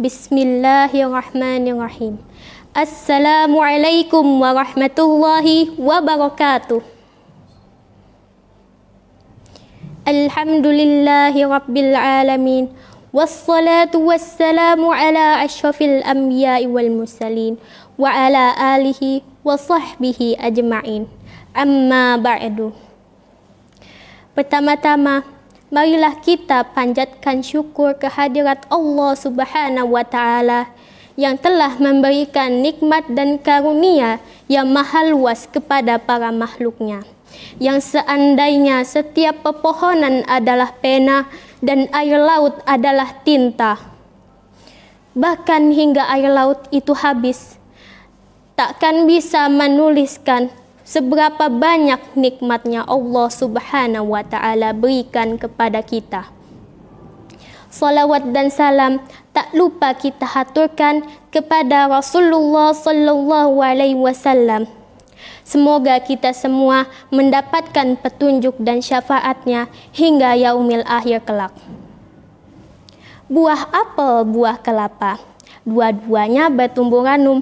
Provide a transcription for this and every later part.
Bismillahirrahmanirrahim. Assalamualaikum warahmatullahi wabarakatuh. Alhamdulillahi rabbil alamin. Wassalatu wassalamu ala asyrafil anbiya'i wal mursalin wa ala alihi wa sahbihi ajma'in. Amma ba'du. Pertama-tama, marilah kita panjatkan syukur kehadirat Allah Subhanahu wa Ta'ala yang telah memberikan nikmat dan karunia yang maha luas kepada para makhluknya. Yang seandainya setiap pepohonan adalah pena dan air laut adalah tinta, bahkan hingga air laut itu habis, takkan bisa menuliskan seberapa banyak nikmatnya Allah Subhanahu wa Ta'ala berikan kepada kita. Salawat dan salam tak lupa kita haturkan kepada Rasulullah sallallahu alaihi wasallam. Semoga kita semua mendapatkan petunjuk dan syafaatnya hingga yaumil akhir kelak. Buah apel, buah kelapa, dua-duanya bertumbuh ranum.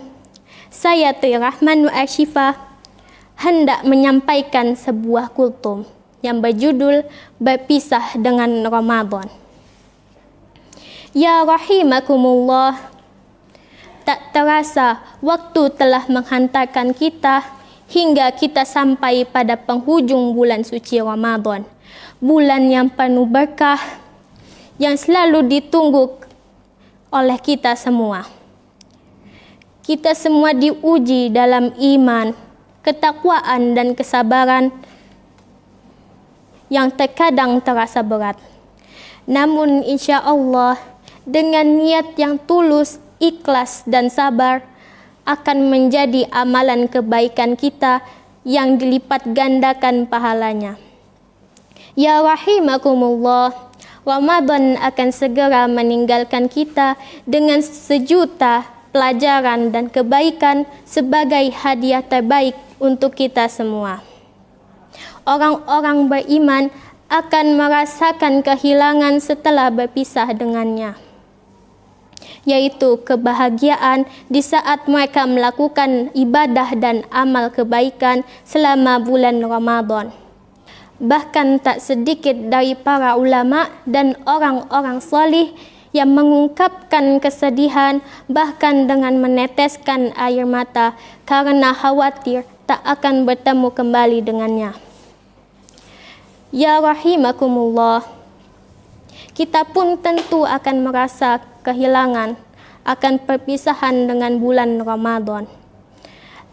Saya Tri Rahman Arsyifa hendak menyampaikan sebuah kultum yang berjudul Berpisah dengan Ramadan. Ya rahimakumullah, tak terasa waktu telah menghantarkan kita hingga kita sampai pada penghujung bulan suci Ramadan, bulan yang penuh berkah yang selalu ditunggu oleh kita semua. Kita semua diuji dalam iman, ketakwaan dan kesabaran yang terkadang terasa berat. Namun insya Allah, dengan niat yang tulus, ikhlas dan sabar, akan menjadi amalan kebaikan kita yang dilipat gandakan pahalanya. Ya rahimakumullah, Ramadan akan segera meninggalkan kita dengan sejuta pelajaran dan kebaikan sebagai hadiah terbaik untuk kita semua. Orang-orang beriman akan merasakan kehilangan setelah berpisah dengannya, yaitu kebahagiaan di saat mereka melakukan ibadah dan amal kebaikan selama bulan Ramadan. Bahkan tak sedikit dari para ulama dan orang-orang salih yang mengungkapkan kesedihan bahkan dengan meneteskan air mata karena khawatir tak akan bertemu kembali dengannya. Ya rahimakumullah, kita pun tentu akan merasa kehilangan akan perpisahan dengan bulan Ramadan.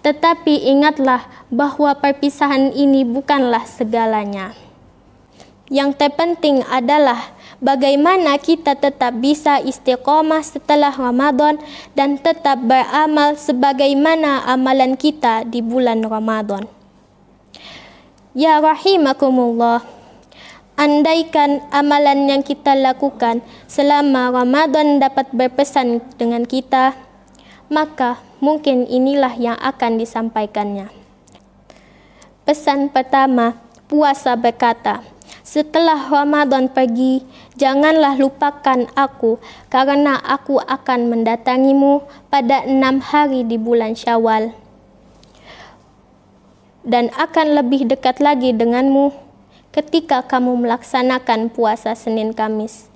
Tetapi ingatlah bahwa perpisahan ini bukanlah segalanya. Yang terpenting adalah bagaimana kita tetap bisa istiqomah setelah Ramadan dan tetap beramal sebagaimana amalan kita di bulan Ramadan. Ya rahimakumullah, andaikan amalan yang kita lakukan selama Ramadan dapat berpesan dengan kita, maka mungkin inilah yang akan disampaikannya. Pesan pertama, puasa berkata, setelah Ramadan pergi, janganlah lupakan aku, karena aku akan mendatangimu pada 6 hari di bulan Syawal, dan akan lebih dekat lagi denganmu ketika kamu melaksanakan puasa Senin Kamis,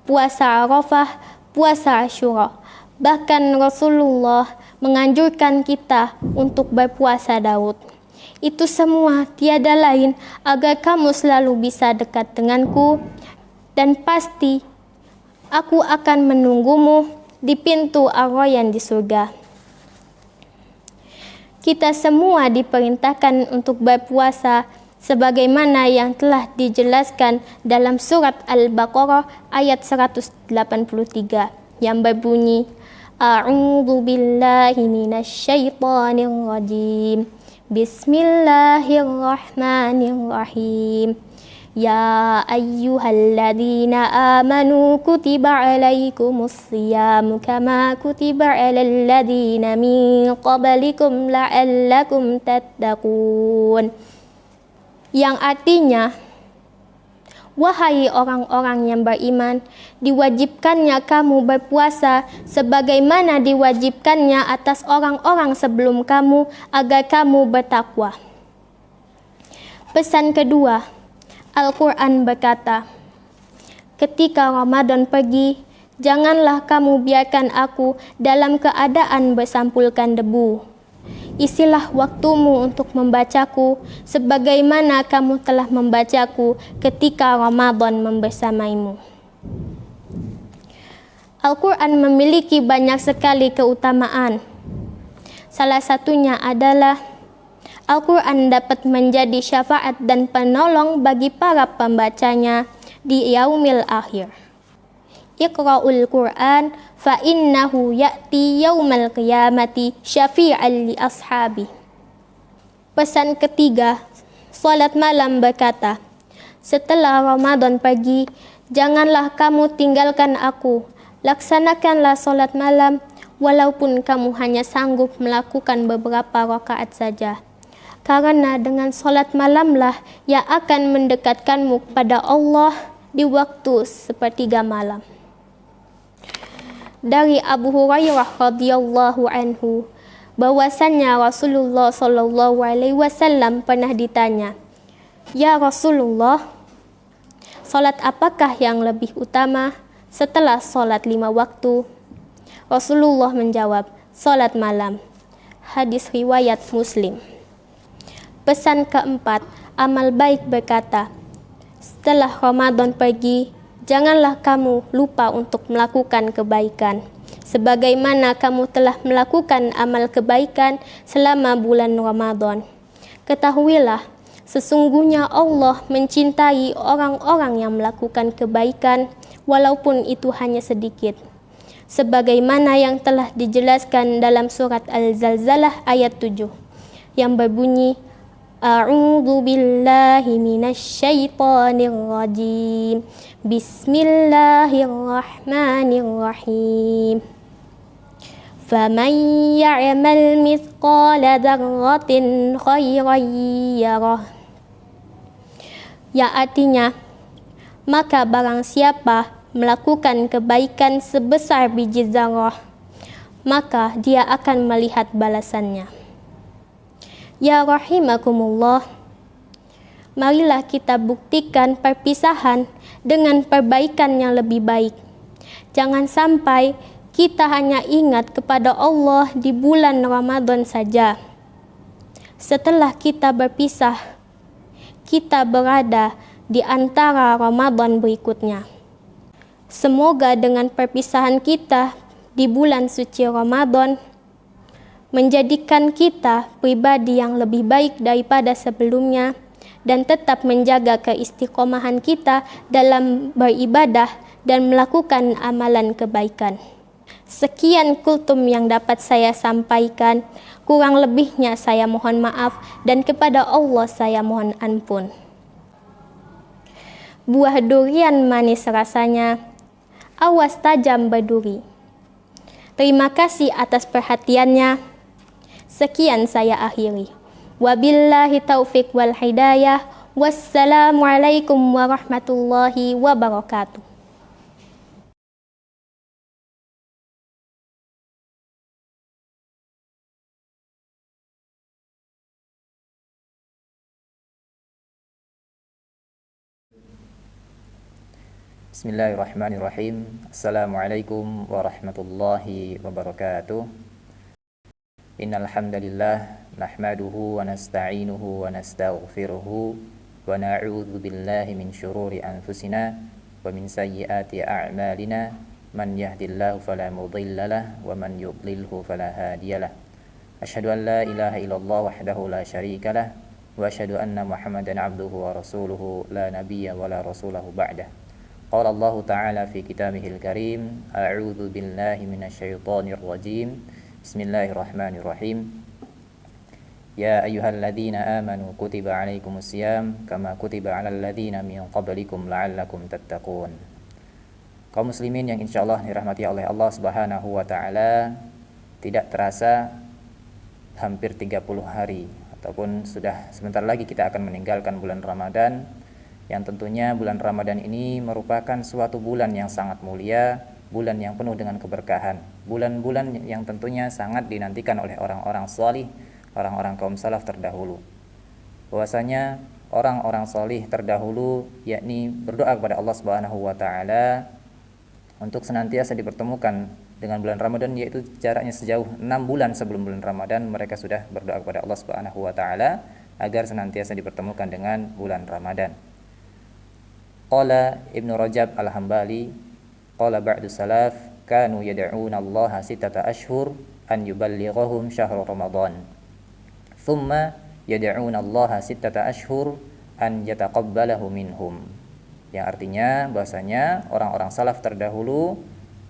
puasa Arafah, puasa Asyura. Bahkan Rasulullah menganjurkan kita untuk berpuasa Daud. Itu semua tiada lain agar kamu selalu bisa dekat denganku, dan pasti aku akan menunggumu di pintu Ar-Rayyan di surga. Kita semua diperintahkan untuk berpuasa sebagaimana yang telah dijelaskan dalam surat Al-Baqarah ayat 183 yang berbunyi, A'udzu billahi minasyaitonir rajim. Bismillahirrahmanirrahim. Ya ayyuhalladzina amanu kutiba alaikumus siyamu kama kutiba alal ladzina min qablikum la'allakum tattaqun. Yang artinya, Wahai orang-orang yang beriman, diwajibkannya kamu berpuasa sebagaimana diwajibkannya atas orang-orang sebelum kamu agar kamu bertakwa. Pesan kedua, Al-Quran berkata, ketika Ramadan pergi, janganlah kamu biarkan aku dalam keadaan bersampulkan debu. Isilah waktumu untuk membacaku sebagaimana kamu telah membacaku ketika Ramadan membersamaimu. Al-Quran memiliki banyak sekali keutamaan. Salah satunya adalah Al-Quran dapat menjadi syafaat dan penolong bagi para pembacanya di yaumil akhir. Iqra'ul Qur'an fa innahu ya'ti yaumal qiyamati syafi'an li ashabi. Pesan ketiga, salat malam berkata, setelah Ramadan pergi, janganlah kamu tinggalkan aku. Laksanakanlah salat malam walaupun kamu hanya sanggup melakukan beberapa rakaat saja. Karena dengan salat malamlah yang akan mendekatkanmu kepada Allah di waktu sepertiga malam. Dari Abu Hurairah radhiyallahu anhu bahwasannya Rasulullah sallallahu alaihi wasallam pernah ditanya, "Ya Rasulullah, salat apakah yang lebih utama setelah salat 5 waktu?" Rasulullah menjawab, "Salat malam." Hadis riwayat Muslim. Pesan keempat, amal baik berkata, setelah Ramadan pergi, janganlah kamu lupa untuk melakukan kebaikan, sebagaimana kamu telah melakukan amal kebaikan selama bulan Ramadan. Ketahuilah, sesungguhnya Allah mencintai orang-orang yang melakukan kebaikan, walaupun itu hanya sedikit. Sebagaimana yang telah dijelaskan dalam surat Al-Zalzalah ayat 7, yang berbunyi, A'udzu billahi minasyaitonir rajim. Bismillahirrahmanirrahim. Faman ya'mal mithqala dzarratin khairan yarah. Ya, artinya, maka barang siapa melakukan kebaikan sebesar biji zarah, maka dia akan melihat balasannya. Ya rahimakumullah, marilah kita buktikan perpisahan dengan perbaikan yang lebih baik. Jangan sampai kita hanya ingat kepada Allah di bulan Ramadan saja. Setelah kita berpisah, kita berada di antara Ramadan berikutnya. Semoga dengan perpisahan kita di bulan suci Ramadan menjadikan kita pribadi yang lebih baik daripada sebelumnya dan tetap menjaga keistiqomahan kita dalam beribadah dan melakukan amalan kebaikan. Sekian kultum yang dapat saya sampaikan, kurang lebihnya saya mohon maaf dan kepada Allah saya mohon ampun. Buah durian manis rasanya, awas tajam berduri. Terima kasih atas perhatiannya. Sekian saya akhiri. Wabillahi taufiq wal hidayah. Wassalamualaikum warahmatullahi wabarakatuh. Bismillahirrahmanirrahim. Assalamualaikum warahmatullahi wabarakatuh. Innal hamdalillah nahmaduhu wa nasta'inuhu wa nastaghfiruhu wa na'udzu billahi min shururi anfusina wa min sayyiati a'malina man yahdihillahu fala mudilla lahu wa man yudlilhu fala hadiyalah. Asyhadu an la ilaha illallah wahdahu la syarika lah wa asyhadu anna Muhammadan abduhu wa rasuluhu la nabiyya wa la rasulahu ba'dah. Qala Allah ta'ala fi kitabihil karim, a'udzu billahi minasyaitonir rajim. Bismillahirrahmanirrahim. Ya ayyuhalladzina amanu kutiba alaikumus syiyam kama kutiba alal ladzina min qablikum la'allakum tattaqun. Kaum muslimin yang insyaallah dirahmati oleh Allah Subhanahu wa taala, tidak terasa hampir 30 hari ataupun sudah sebentar lagi kita akan meninggalkan bulan Ramadan Yang tentunya bulan Ramadan ini merupakan suatu bulan yang sangat mulia, bulan yang penuh dengan keberkahan, bulan-bulan yang tentunya sangat dinantikan oleh orang-orang salih, orang-orang kaum salaf terdahulu. Bahwasanya orang-orang salih terdahulu yakni berdoa kepada Allah Subhanahu wa taala untuk senantiasa dipertemukan dengan bulan Ramadan, yaitu jaraknya sejauh 6 bulan sebelum bulan Ramadan mereka sudah berdoa kepada Allah Subhanahu wa taala agar senantiasa dipertemukan dengan bulan Ramadan. Qala Ibnu Rajab Al-Hambali, qala ba'du salaf kanu yad'una Allah sittata ashhur an yuballighahum syahr Ramadan. Thumma yad'una Allah sittata ashhur an yataqabbalahu minhum. Yang artinya bahwasanya orang-orang salaf terdahulu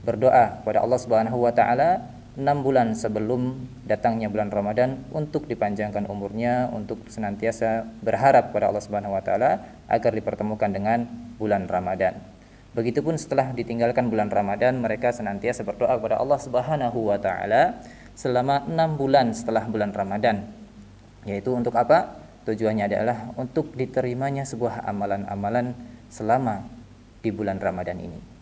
berdoa kepada Allah Subhanahu wa taala 6 bulan sebelum datangnya bulan Ramadan untuk dipanjangkan umurnya, untuk senantiasa berharap kepada Allah Subhanahu wa taala agar dipertemukan dengan bulan Ramadan. Begitupun setelah ditinggalkan bulan Ramadan, mereka senantiasa berdoa kepada Allah Subhanahu wa taala selama 6 bulan setelah bulan Ramadan. Yaitu untuk apa? Tujuannya adalah untuk diterimanya sebuah amalan-amalan selama di bulan Ramadan ini.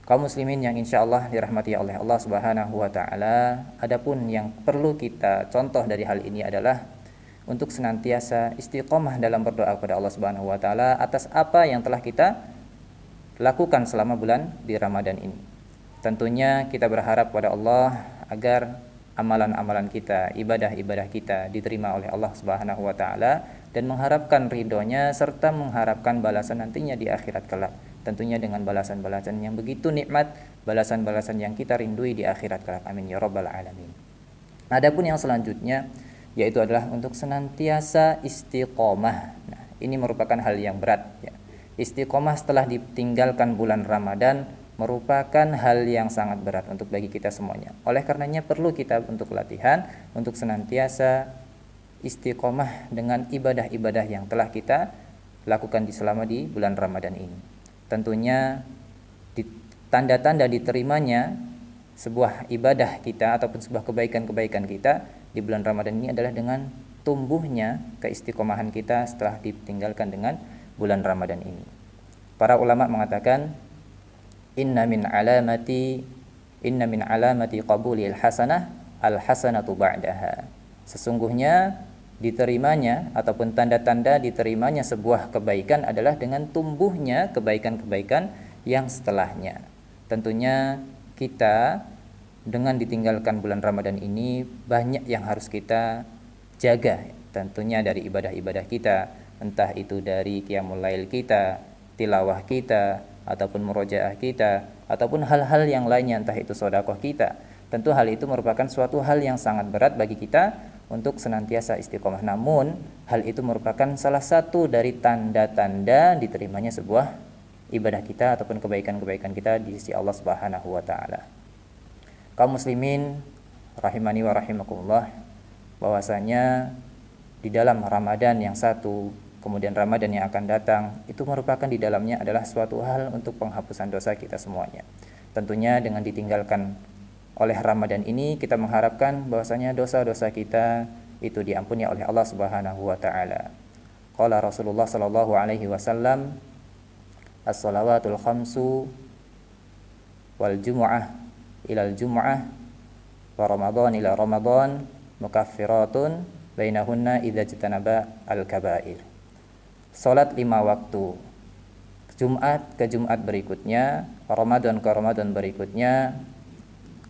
Kaum muslimin yang insyaallah dirahmati oleh Allah Subhanahu wa taala, adapun yang perlu kita contoh dari hal ini adalah untuk senantiasa istiqomah dalam berdoa kepada Allah Subhanahu wa taala atas apa yang telah kita lakukan selama bulan di Ramadan ini. Tentunya kita berharap kepada Allah agar amalan-amalan kita, ibadah-ibadah kita diterima oleh Allah Subhanahu wa taala dan mengharapkan ridhonya serta mengharapkan balasan nantinya di akhirat kelak. Tentunya dengan balasan-balasan yang begitu nikmat, balasan-balasan yang kita rindui di akhirat kelak. Amin ya rabbal alamin. Adapun yang selanjutnya yaitu adalah untuk senantiasa istiqomah. Nah, ini merupakan hal yang berat ya. Istiqomah setelah ditinggalkan bulan Ramadan merupakan hal yang sangat berat untuk bagi kita semuanya. Oleh karenanya perlu kita untuk latihan untuk senantiasa istiqomah dengan ibadah-ibadah yang telah kita lakukan selama di bulan Ramadan ini. Tentunya tanda-tanda diterimanya sebuah ibadah kita ataupun sebuah kebaikan-kebaikan kita di bulan Ramadan ini adalah dengan tumbuhnya keistiqomahan kita setelah ditinggalkan dengan bulan Ramadan ini. Para ulama mengatakan inna min alamati qabulil hasanah al hasanatu ba'daha. Sesungguhnya diterimanya ataupun tanda-tanda diterimanya sebuah kebaikan adalah dengan tumbuhnya kebaikan-kebaikan yang setelahnya. Tentunya kita dengan ditinggalkan bulan Ramadan ini banyak yang harus kita jaga, tentunya dari ibadah-ibadah kita, entah itu dari qiyamul lail kita, tilawah kita, ataupun murojaah kita, ataupun hal-hal yang lainnya, entah itu sedekah kita. Tentu hal itu merupakan suatu hal yang sangat berat bagi kita untuk senantiasa istiqomah. Namun hal itu merupakan salah satu dari tanda-tanda diterimanya sebuah ibadah kita ataupun kebaikan-kebaikan kita di sisi Allah Subhanahu wa taala. Kaum muslimin rahimani wa rahimakumullah, bahwasanya di dalam Ramadan yang satu, kemudian Ramadan yang akan datang, itu merupakan di dalamnya adalah suatu hal untuk penghapusan dosa kita semuanya. Tentunya dengan ditinggalkan oleh Ramadan ini kita mengharapkan bahwasanya dosa-dosa kita itu diampuni oleh Allah Subhanahu wa taala. Qala Rasulullah sallallahu alaihi wasallam, as-salawatul khamsu wal jumu'ah ilal jumu'ah wa ramadan ila ramadan mukaffiratun bainahunna idza jitanaba al-kaba'ir. Salat 5 waktu, Jumat ke Jumat berikutnya, Ramadan ke Ramadan berikutnya,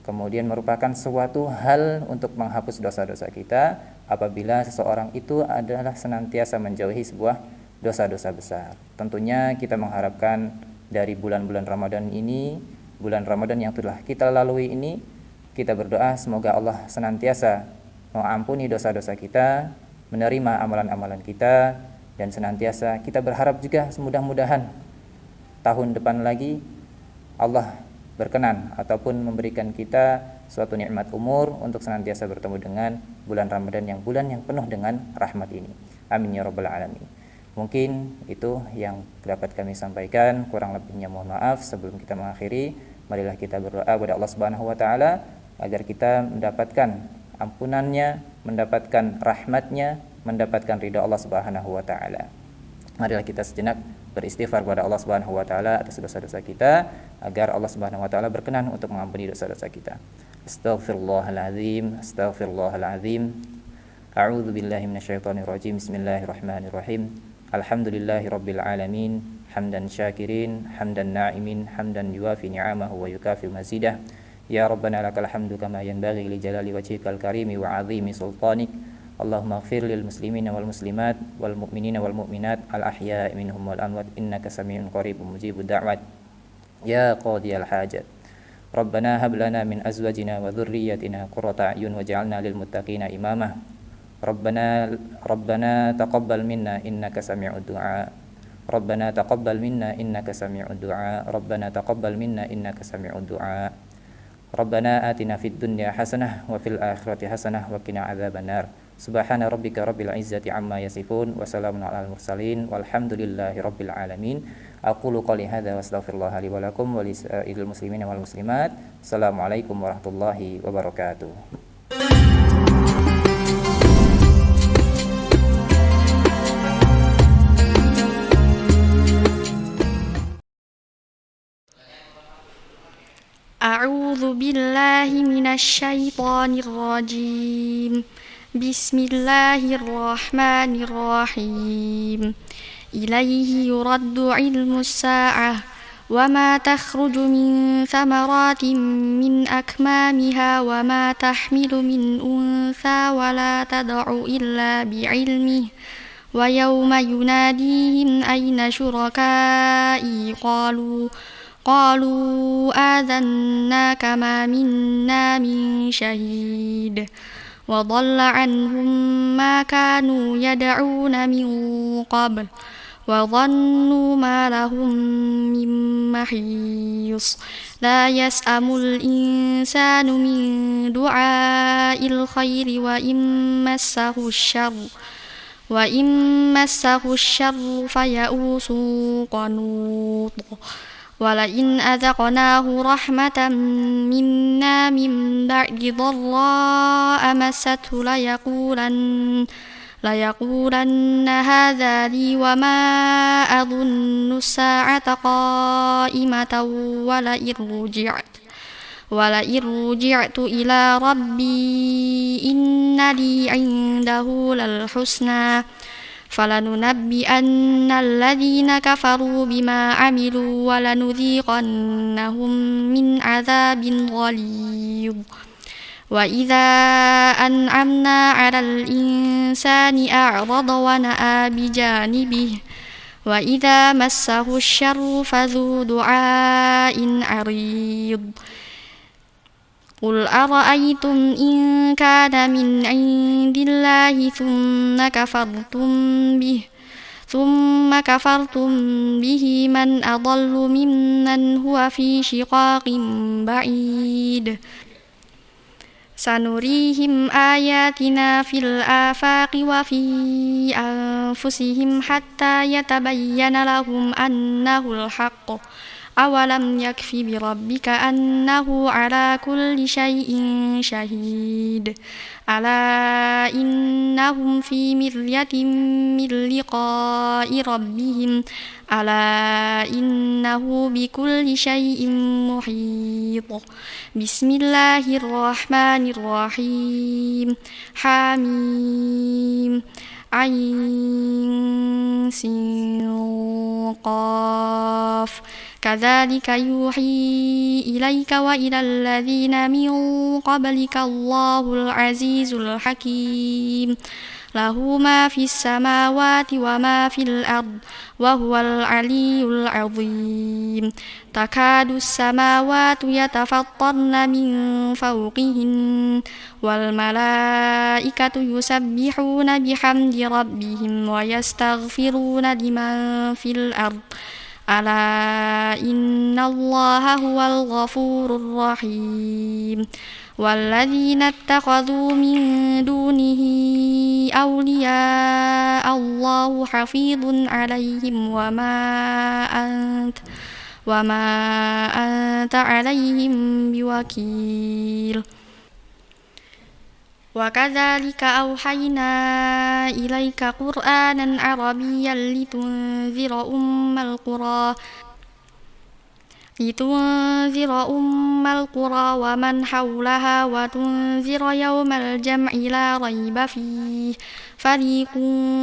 kemudian merupakan suatu hal untuk menghapus dosa-dosa kita apabila seseorang itu adalah senantiasa menjauhi sebuah dosa-dosa besar. Tentunya kita mengharapkan dari bulan-bulan Ramadan ini, bulan Ramadan yang telah kita lalui ini, kita berdoa semoga Allah senantiasa mengampuni dosa-dosa kita, menerima amalan-amalan kita, dan senantiasa kita berharap juga mudah-mudahan tahun depan lagi Allah berkenan ataupun memberikan kita suatu nikmat umur untuk senantiasa bertemu dengan bulan Ramadan yang bulan yang penuh dengan rahmat ini. Amin ya rabbal alamin. Mungkin itu yang dapat kami sampaikan, kurang lebihnya mohon maaf. Sebelum kita mengakhiri, marilah kita berdoa kepada Allah Subhanahu wa taala agar kita mendapatkan ampunannya, mendapatkan rahmatnya, mendapatkan ridha Allah Subhanahu wa taala. Marilah kita sejenak beristighfar kepada Allah Subhanahu wa taala atas dosa-dosa kita agar Allah Subhanahu wa taala berkenan untuk mengampuni dosa-dosa kita. Astaghfirullahalazim, astaghfirullahalazim. A'udzu billahi minasyaitonir rajim. Bismillahirrahmanirrahim. Alhamdulillahirabbil alamin. Hamdan syakirin, hamdan na'imin, hamdan yuwafi ni'amahu wa yukafi mazidah. Ya Rabbana lakal hamdu kama yanbaghi li jalali wajhikal karimi wa 'azimi sultanik. Allahumma ighfir lil muslimina wal muslimat wal mu'minina wal mu'minat al ahya'i minhum wal amwat innaka samii'un qaribun mujibud da'wat ya qadiyal hajat. Rabbana hab lana min azwajina wa dhurriyyatina qurrata a'yun waj'alna lil muttaqina imama. Rabbana taqabbal minna innaka samii'ud du'a. Rabbana taqabbal minna innaka samii'ud du'a. Rabbana taqabbal minna innaka samii'ud du'a. Rabbana atina fid dunya hasanah wa fil akhirati hasanah wa qina adzabannar. Subhana rabbika rabbil izzati amma yasifun wa salamun alal mursalin walhamdulillahi rabbil alamin. Aqulu qouli hadza wa astaghfirullaha li wa lakum wa lisa'iril muslimina wal muslimat. Assalamualaikum warahmatullahi wabarakatuh. A'udzu billahi minasy syaithanir rajim. Bismillahirrahmanirrahim. Ilaihi yuraddu ilmus sa'ah wa ma takhruju min thamaratin min akmamiha wa ma tahmilu min untha wa la tad'u illa bi'ilmihi wa yawma yunadihim ayna syuraka'i qalu adhanna kama minna min syahid wa dhalla anhum ma kanu yad'una min qabl wa dhannu ma lahum min mahis la yas'amul insanu min du'a'il khairi wa immassahu syarru faya'usun qanut. Walain adzaqnahu rahmatan minna min ba'di dharra'a massathu layaqulanna hadza li wa ma adhunnu as-sa'ata qa'imatan walain ruji'tu ila rabbi inna li 'indahu lal husna falanunabbi'anna alladhina kafaru bima 'amilu wa lanudhiqannahum min 'adzabin ghalidh. Wa idza an'amna 'alal insani a'rada wa na'a bijanibihi wa idza massahu asy-syarru fadhu du'ain 'arid. Qul ara'aytum in kana min 'indillahi thumma kafartum bihi man adallu mimman huwa fi shiqaqin ba'id. Sanurihim ayatina fil afaqi wa fi anfusihim hatta yatabayyana lahum annahul haqq. Awalam yakfi bi rabbika annahu ala kulli syai'in syahid. Ala innahum fi miryatin min liqa'i rabbihim. Ala innahu bi kulli syai'in muhit. Bismillahirrahmanirrahim. Hamim. Ain sin qaf. Kadzalika yuhi ilaika wa ilal ladzina min qablika Allahul azizul hakim. Lahu ma fis samawati wa ma fil ard wa huwal aliyyul azim. Takadu samawatu yatafattarna min fawqihin wal malaikatu yusabbihuna bihamdi rabbihim wa yastaghfiruna liman fil ard. Ala innallaha huwal ghafurur rahim. Walladzina ittakhadhu min dunihi awliya Allahu hafidhun alaihim wa ma anta alaihim biwakil. وكذلك أوحينا إليك قرآنا عربيا لتنذر أم القرى ومن حولها وتنذر يوم الجمع لا ريب فيه فريق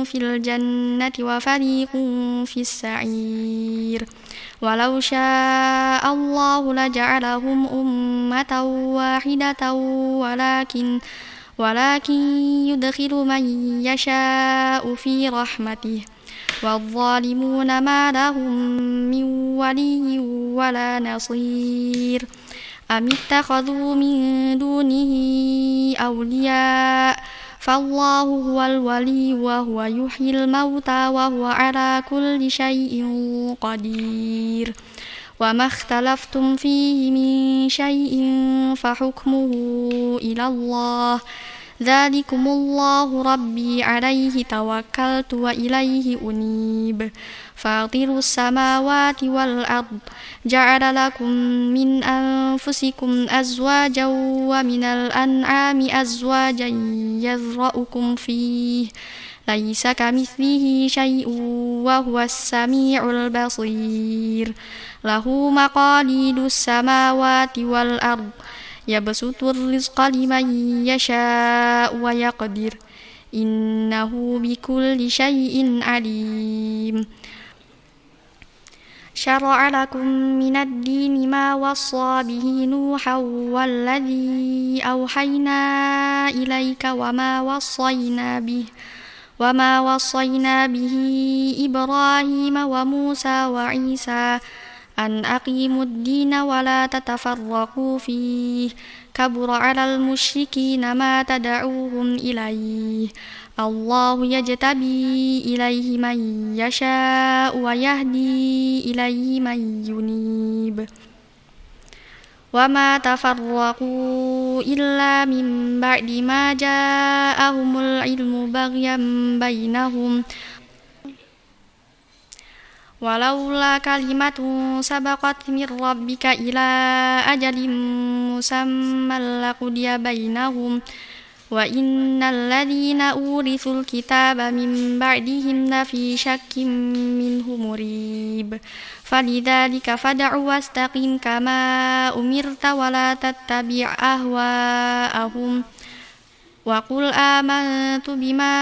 في الجنة وفريق في السعير ولو شاء الله لجعلهم أمة واحدة ولكن يدخل من يشاء في رحمته والظالمون ما لهم من ولي ولا نصير أم اتخذوا من دونه أولياء فالله هو الولي وهو يحيي الموتى وهو على كل شيء قدير وما اختلفتم فيه من شيء فحكمه إلى الله ذلكم الله ربي عليه توكلت وإليه أنيب فاطر السماوات والأرض جعل لكم من أنفسكم أزواجا ومن الأنعام أزواجا يذرأكم فيه ليس كمثله شيء وهو السميع البصير له مقاليد السماوات والأرض يبسط الرزق لمن يشاء ويقدر إنه بكل شيء عليم شرع لكم من الدين ما وصى به نوحا والذي أوحينا إليك وما وصينا به إبراهيم وموسى وعيسى أن أقيموا الدين ولا تتفرقوا فيه كبر على المشركين ما تدعوهم إليه الله يجتبي إليه من يشاء ويهدي إليه من ينيب وما تفرقوا إلا من بعد ما جاءهم العلم بغيا بينهم ولولا كلمة سبقت من ربك إلى أجل مسمى لقضي بينهم وإن الذين أورثوا الكتاب من بعدهم لفي شك منه مريب فلذلك فادع واستقم كما أمرت ولا تتبع أهواءهم وقل آمنت بما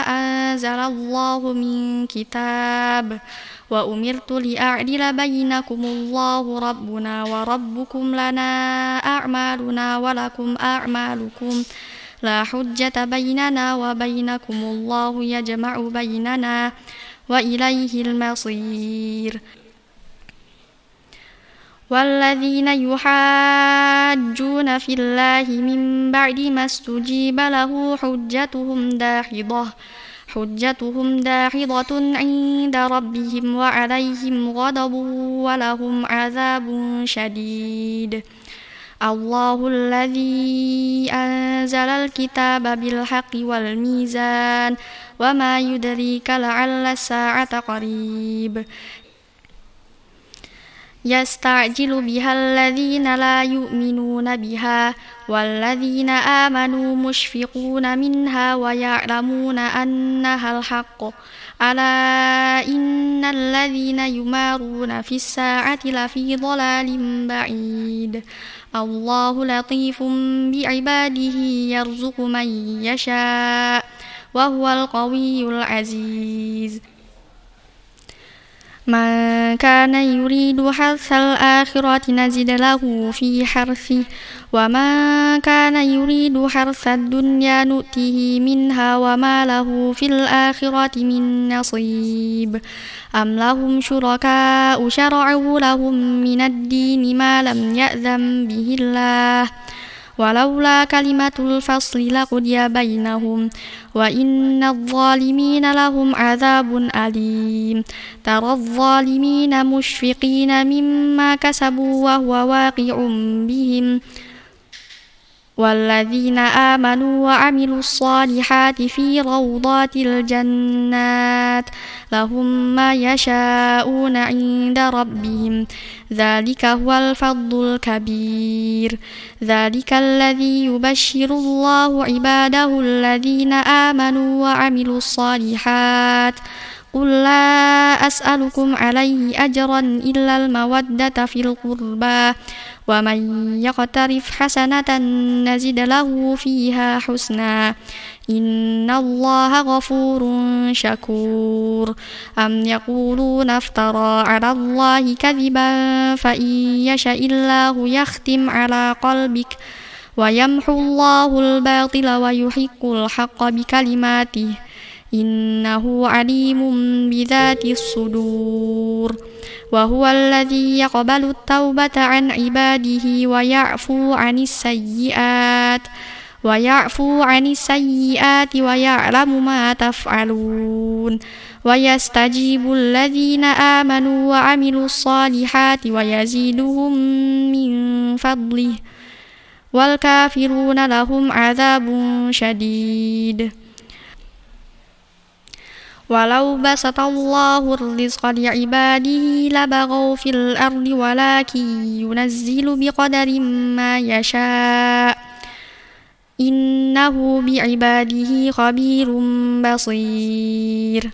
أنزل الله من كتاب وأمرت لأعدل بينكم الله ربنا وربكم لنا أعمالنا ولكم أعمالكم لا حجة بيننا وبينكم الله يجمع بيننا وإليه المصير والذين يحاجون في الله من بعد ما استجيب له حجتهم داحضة عند ربهم وعليهم غضب ولهم عذاب شديد الله الذي أنزل الكتاب بالحق والميزان وما يدريك لعل الساعة قريب يستعجل بها الذين لا يؤمنون بها والذين آمنوا مشفقون منها ويعلمون أنها الحق ألا إن الذين يمارون في الساعة لفي ضلال بعيد الله لطيف بعباده يرزق من يشاء وهو القوي العزيز من كان يريد حرث الآخرة نزد له في حرثه ومن كان يريد حرث الدنيا نؤته منها وما له في الآخرة من نصيب أم لهم شركاء شرعوا لهم من الدين ما لم يأذن به الله ولولا كلمة الفصل لقضي بينهم وإن الظالمين لهم عذاب أليم ترى الظالمين مشفقين مما كسبوا وهو واقع بهم والذين آمنوا وعملوا الصالحات في روضات الجنات لهم ما يشاءون عند ربهم ذلك هو الفضل الكبير ذلك الذي يبشر الله عباده الذين آمنوا وعملوا الصالحات قل لا أسألكم عليه أجرا إلا المودة في القربى ومن يقترف حسنة نزد له فيها حسنا إن الله غفور شكور أم يقولون افترى على الله كذبا فإن يشاء الله يختم على قلبك ويمحو الله الباطل ويحق الحق بكلماته إنه عليم بذات الصدور وهو الذي يقبل التوبة عن عباده ويعفو عن السيئات ويعلم ما تفعلون ويستجيب الذين آمنوا وعملوا الصالحات ويزيدهم من فضله والكافرون لهم عذاب شديد ولو بسط الله الرزق لعباده لبغوا في الأرض ولكن ينزل بقدر ما يشاء إنه بعباده خبير بصير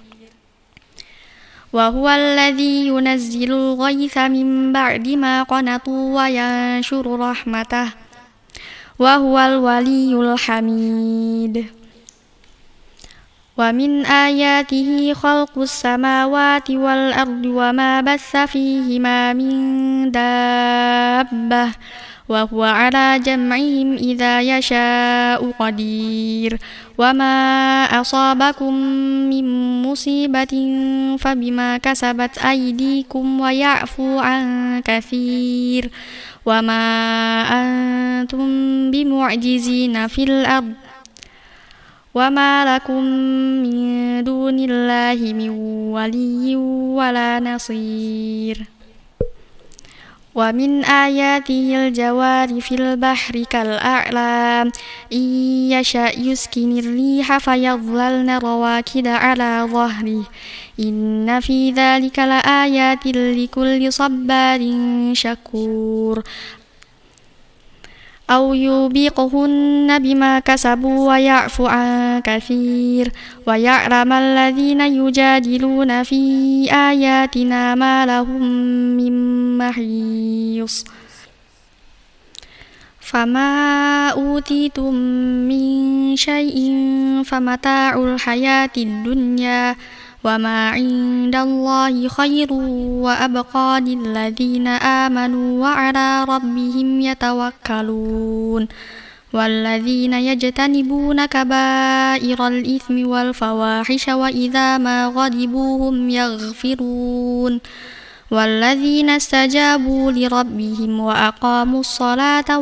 وهو الذي ينزل الغيث من بعد ما قنطوا وينشر رحمته وهو الولي الحميد ومن آياته خلق السماوات والأرض وما بث فيهما من دابة وهو على جمعهم إذا يشاء قدير وما أصابكم من مصيبة فبما كسبت أيديكم ويعفو عن كثير وما أنتم بمعجزين في الأرض وما لكم من دون الله من ولي ولا نصير ومن آياته الجوار في البحر كالأعلام إن يشأ يسكن الريح فيظللن رواكد على ظهره إن في ذلك لآيات لكل صبار شكور أو يوبقهن بما كسبوا ويعفو عن كثير ويعلم الذين يجادلون في آياتنا ما لهم من محيص فما أوتيتم من شيء فمتاع الحياة الدنيا وما عند الله خير وأبقى للذين آمنوا وعلى ربهم يتوكلون والذين يجتنبون كبائر الإثم والفواحش وإذا ما غضبوا هم يغفرون والذين استجابوا لربهم وأقاموا الصلاة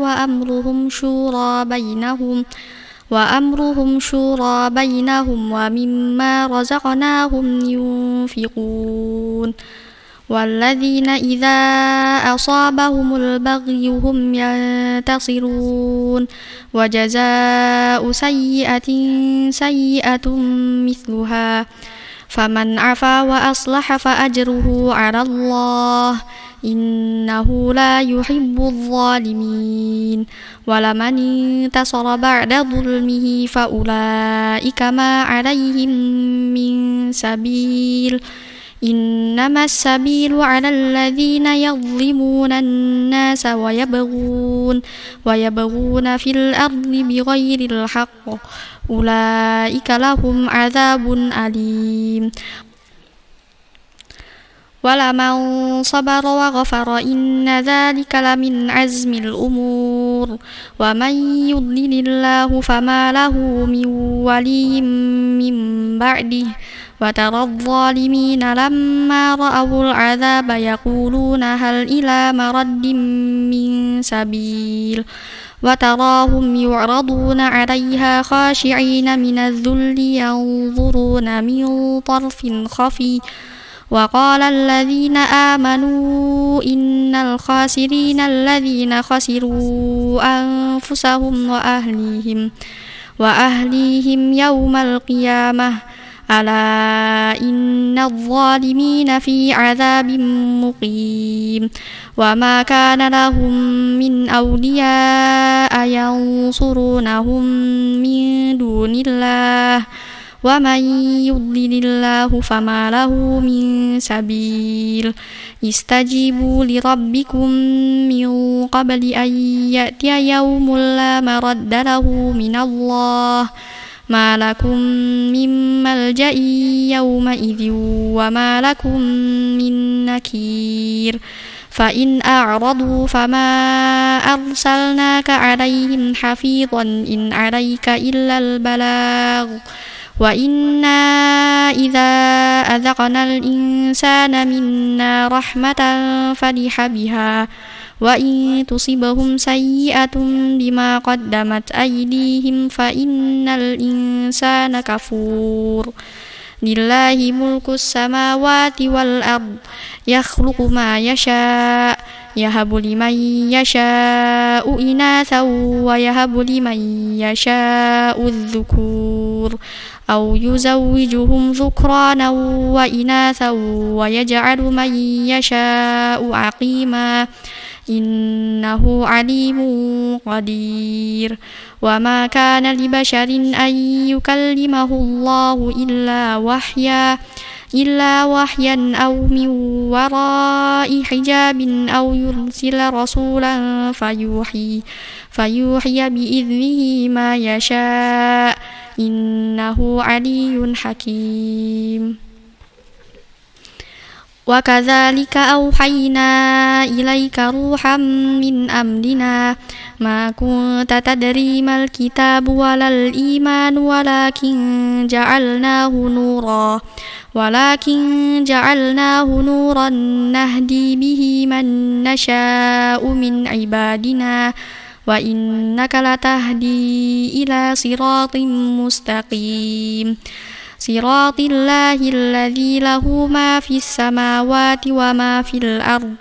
وأمرهم شورى بينهم ومما رزقناهم ينفقون والذين إذا أصابهم البغي هم ينتصرون وجزاء سيئة سيئة مثلها فمن عفا وأصلح فأجره على الله إنه لا يحب الظالمين ولمن انتصر بعد ظلمه فأولئك ما عليهم من سبيل إنما السبيل على الذين يظلمون الناس ويبغون في الأرض بغير الحق أولئك لهم عذاب أليم ولمن صبر وغفر إن ذلك لمن عزم الأمور ومن يضلل الله فما له من ولي من بعده وترى الظالمين لما رأوا العذاب يقولون هل إلى مرد من سبيل وتراهم يعرضون عليها خاشعين من الذل ينظرون من طرف خفي وقال الذين آمنوا إن الخاسرين الذين خسروا أنفسهم وأهليهم يوم القيامة ألا إن الظالمين في عذاب مقيم وما كان لهم من أولياء ينصرونهم من دون الله ومن يضلل الله فما له من سبيل استجيبوا لربكم من قبل أن يأتي يوم لا مرد له من الله ما لكم من ملجأ يومئذ وما لكم من نكير فإن أعرضوا فما أرسلناك عليهم حفيظا إن عليك إلا البلاغ وإنا إذا أذقنا الإنسان منا رحمة فرح بها وإن تصبهم سيئة بما قدمت أيديهم فإن الإنسان كفور لله ملك السماوات والأرض يخلق ما يشاء يهب لمن يشاء إناثا ويهب لمن يشاء الذكور أو يزوجهم ذكرانا وإناثا ويجعل من يشاء عقيما إنه عليم قدير وما كان لبشر أن يكلمه الله إلا وحيا أو من وراء حجاب أو يرسل رسولا فيوحي بإذنه ما يشاء إنه علي حكيم وكذلك أوحينا إليك روحا من أمرنا ما كنت تدري ما الكتاب ولا الإيمان ولكن جعلناه نورا نهدي به من نشاء من عبادنا وإنك لتهدي إلى صراط مستقيم صراط الله الذي له ما في السماوات وما في الأرض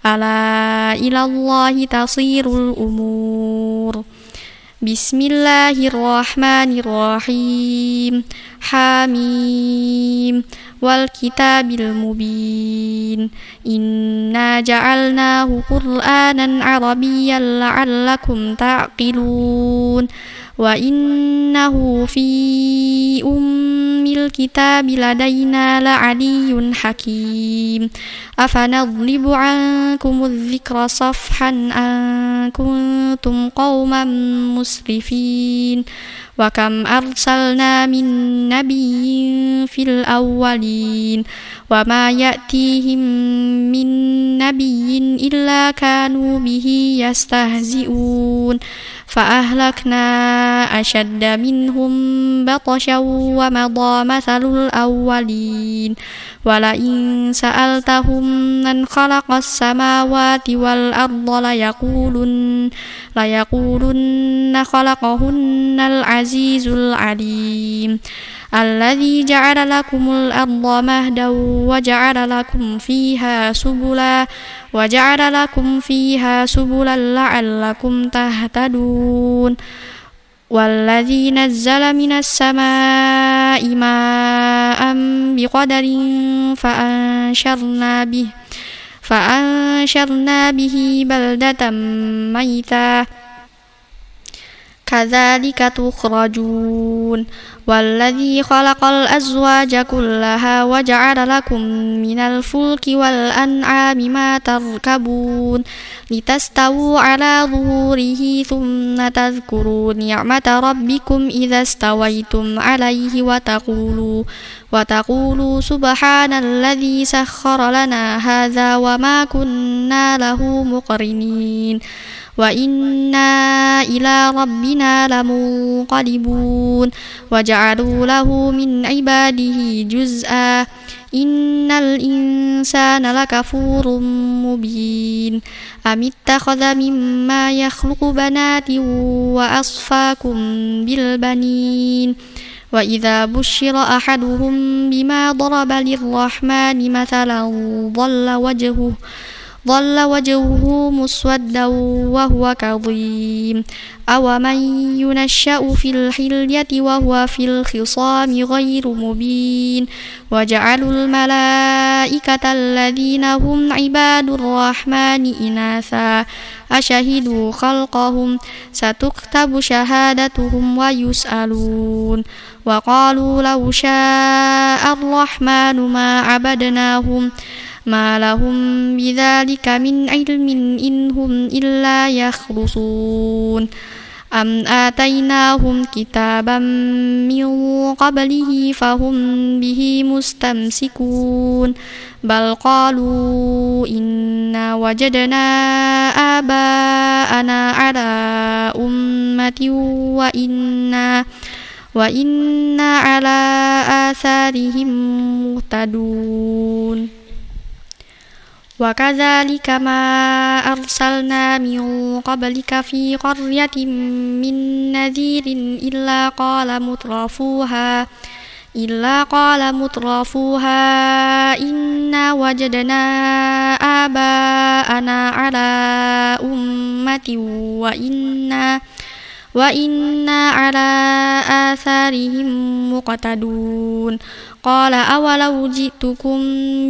ألا إلى الله تصير الأمور بسم الله الرحمن الرحيم حميم والكتاب المبين إنا جعلناه قرآنا عربيا لعلكم تعقلون وإنه في أم الكتاب لدينا لعلي حكيم أفنضرب عنكم الذكر صفحا أن كنتم قوما مسرفين وكم أرسلنا من نبي في الأولين وما يأتيهم من نبي إلا كانوا به يستهزئون فأهلكنا أشد منهم بطشا ومضى مثل الأولين ولئن سألتهم من خلق السماوات والأرض ليقولن خلقهن العزيز العليم الذي جعل لكم الأرض مهدا وجعل لكم فيها سبلا لعلكم تهتدون والذي نزل من السماء ماء بقدر فأنشرنا به بلدة ميتا كذلك تخرجون والذي خلق الأزواج كلها وجعل لكم من الفلك والأنعام ما تركبون لتستووا على ظهوره ثم تذكروا نعمة ربكم إذا استويتم عليه وتقولوا سبحان الذي سخر لنا هذا وما كنا له مقرنين وإنا إلى ربنا لمنقلبون وجعلوا له من عباده جزءا إن الإنسان لكفور مبين أم اتخذ مما يخلق بنات وأصفاكم بالبنين وإذا بشر أحدهم بما ضرب للرحمن مثلا ظل وجهه مسودا وهو كظيم أومن ينشأ في الحلية وهو في الخصام غير مبين وجعلوا الملائكة الذين هم عباد الرحمن إناثا أشهدوا خلقهم ستكتب شهادتهم ويسألون وقالوا لو شاء الرحمن ما عبدناهم ما لهم بذلك من علم إن هم إلا يخرصون أم آتيناهم كتابا من قبله فهم به مستمسكون بل قالوا إنا وجدنا آباءنا على أمة وإنا على آثارهم مهتدون وكذلك ما أرسلنا من قبلك في قرية من نذير إلا قال مترفوها إنا وجدنا آباءنا على أمة وإنا على آثارهم مقتدون قال أولو جئتكم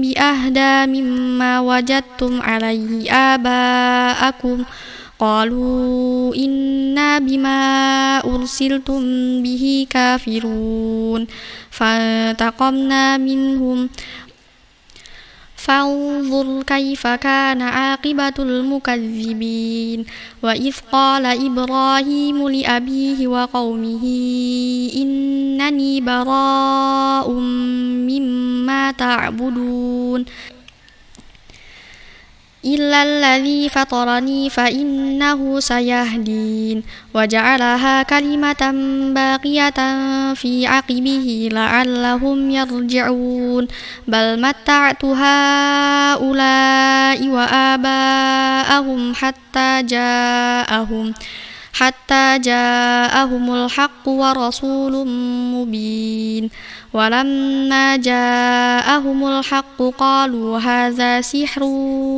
بأهدى مما وجدتم عليه آباءكم قالوا إنا بما أرسلتم به كافرون فانتقمنا منهم فانظر كيف كان عاقبة المكذبين وإذ قال إبراهيم لأبيه وقومه إنني براء مما تعبدون إلا الذي فطرني فإنه سيهدين وجعلها كلمة باقية في عقبه لعلهم يرجعون بل متعت هؤلاء وآباءهم حتى جاءهم الحق ورسول مبين ولما جاءهم الحق قالوا هذا سحر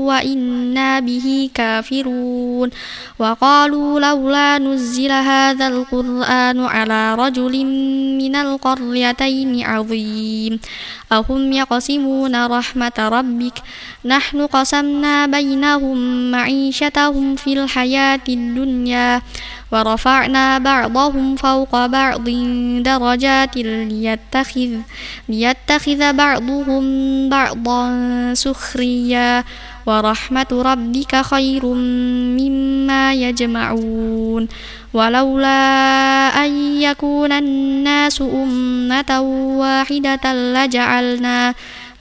وإنا به كافرون وقالوا لولا نزل هذا القرآن على رجل من القريتين عظيم أهم يقسمون رحمة ربك نحن قسمنا بينهم معيشتهم في الحياة الدنيا ورفعنا بعضهم فوق بعض درجات ليتخذ بعضهم بعضا سخريا ورحمة ربك خير مما يجمعون ولولا أن يكون الناس أمة واحدة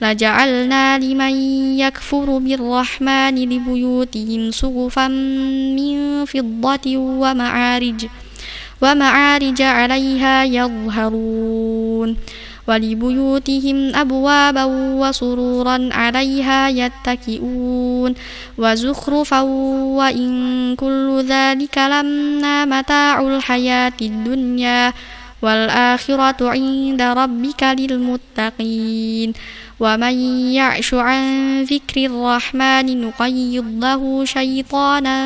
لجعلنا لمن يكفر بالرحمن لبيوتهم سقفا من فضة ومعارج عليها يظهرون ولبيوتهم أبوابا وسرورا عليها يتكئون وزخرفا وإن كل ذلك لما متاع الحياة الدنيا والآخرة عند ربك للمتقين ومن يعش عن ذكر الرحمن نقيض له شيطانا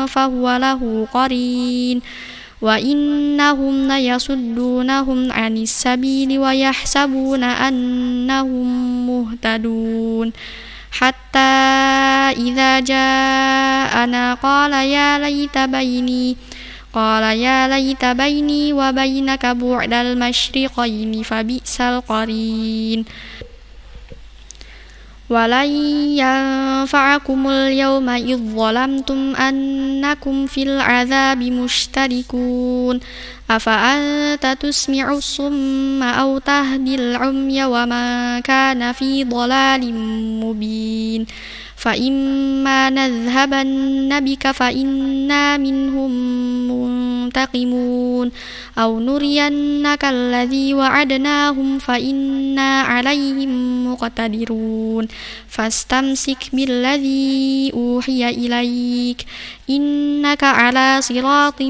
فهو له قرين وإنهم ليصدونهم عن السبيل ويحسبون أنهم مهتدون حتى إذا جاءنا قال يا ليت بيني وبينك بعد المشرقين فبئس القرين ولن ينفعكم اليوم إذ ظلمتم أنكم في العذاب مشتركون أفأنت تسمع الصم أو تهدي العمي ومن كان في ضلال مبين فإما نذهبن بك فإنا منهم منتقمون أو نرينك الذي وعدناهم فإنا عليهم مقتدرون فاستمسك بالذي أوحي إليك إنك على صراط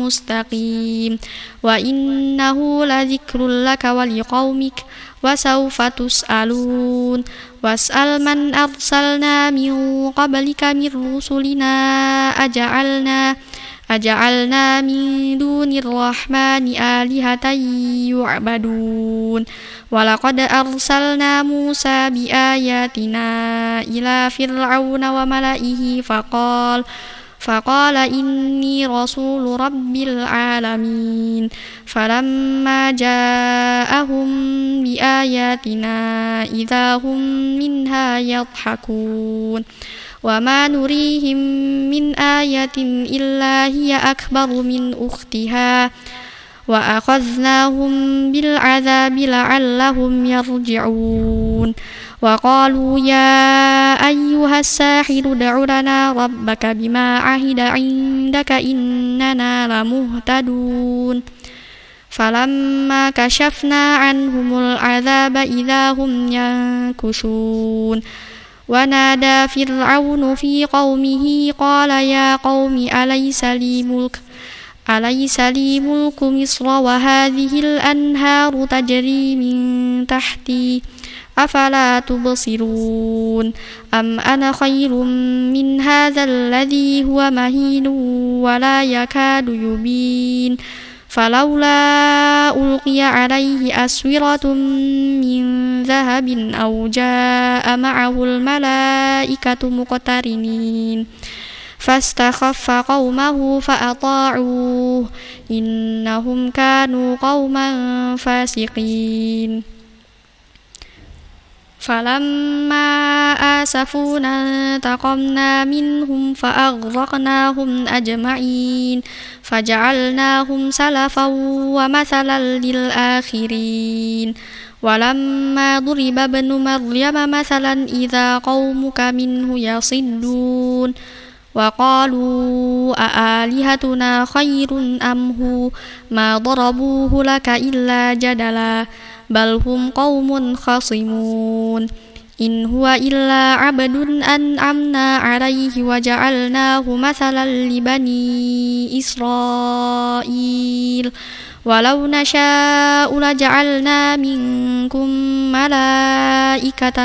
مستقيم وإنه لذكر لك ولقومك وسوف تسألون واسأل من أرسلنا من قبلك من رسلنا أجعلنا من دون الرحمن آلهة يعبدون ولقد أرسلنا موسى بآياتنا إلى فرعون وملئه فقال إني رسول رب العالمين فلما جاءهم بآياتنا إذا هم منها يضحكون وما نريهم من آية إلا هي أكبر من أختها وأخذناهم بالعذاب لعلهم يرجعون وقالوا يا أيها الساحر ادع لنا ربك بما عهد عندك إننا لمهتدون فلما كشفنا عنهم العذاب إذا هم ينكشون ونادى فرعون في قومه قال يا قوم أليس لي ملك مصر وهذه الأنهار تجري من تحتي أفلا تبصرون أم أنا خير من هذا الذي هو مهين ولا يكاد يبين فلولا ألقي عليه أسورة من ذهب أو جاء معه الملائكة مقترنين فاستخف قومه فأطاعوه إنهم كانوا قوما فاسقين فلما آسفونا انتقمنا منهم فأغرقناهم أجمعين فجعلناهم سلفا ومثلا للآخرين ولما ضرب ابن مريم مثلا إذا قومك منه يصدون وقالوا أآلهتنا خير أم هو ما ضربوه لك إلا جدلا بل هم قوم خصمون إن هو إلا عبد أنعمنا عليه وجعلناه مثلا لبني إسرائيل ولو نشاء لجعلنا منكم ملائكة